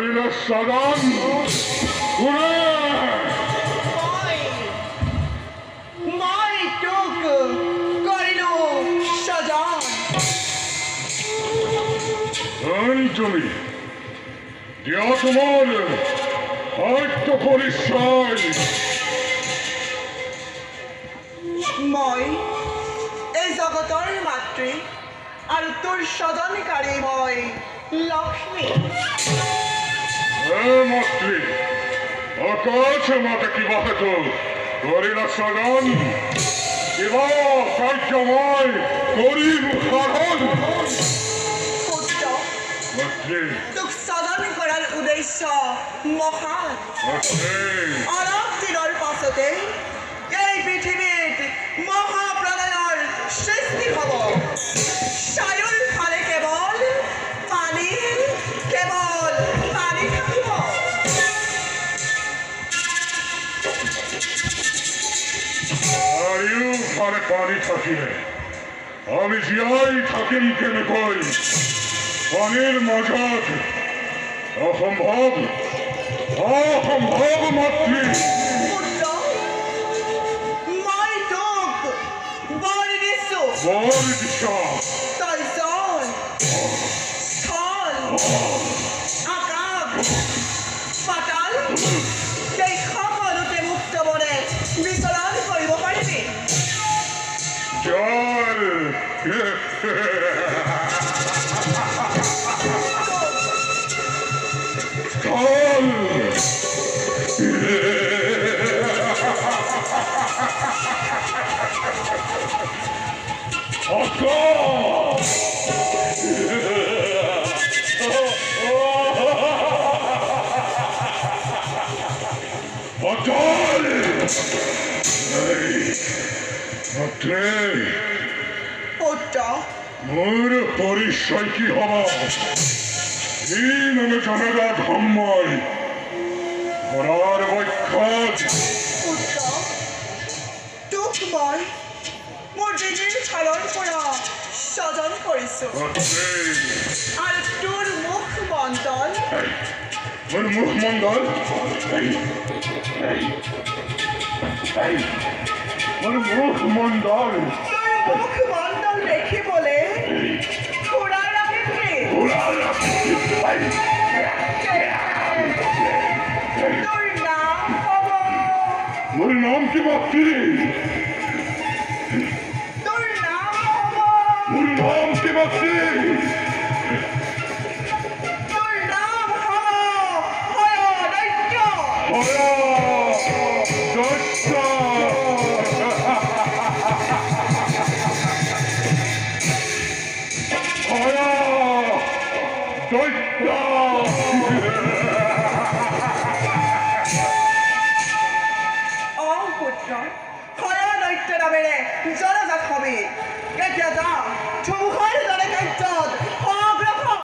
Horidoto Sagan! তুমি দিয়া তোমার হয়তো পরিচয় মই এই জগতৰ মাতৃ আৰু তোৰ সদনকাৰী মই লক্ষ্মী মাতৃ আকাশ মাতা কিবা হেতু কৰিলা সাগন কিবা কাৰ্যময় কৰিম সাধন তোক সাধন কৰাৰ উদ্দেশ্য মহান অলপ দিনৰ পাছতে এই পৃথিৱীত মহাপ্ৰলয়ৰ সৃষ্টি হ'ব চাৰিওফালে কেৱল পানী থাকিব চাৰিওফালে পানী থাকিলে আমি জীয়াই থাকিম কেনেকৈ পানির মাজত অসম্ভব মাতৃ মই তোক বৰ দিছো তই জল স্থল আকাশ পাতাল এই সকলোতে মুক্ত মনে বিচৰণ কৰিব পাৰিবি জল মোৰ পৰিচয় কি হব ই নামে জনগা ধৰ্মই ঘৰৰ বক্ষত তোক মই মোৰ ডিঙিৰ ছালৰ পৰা সাধন কৰিছো আৰু তোৰ মুখমণ্ডল মোৰ মুখমণ্ডল মুখমণ্ডল দেখিবলৈ ঘোঁৰা ৰাখিবি তোৰ নাম হ'ব মোৰ নাম কি মাতৃ তোৰ নাম হ'ব মোৰ নাম কি মাতৃ তোৰ নাম হ'ব hoidoito Hoidoito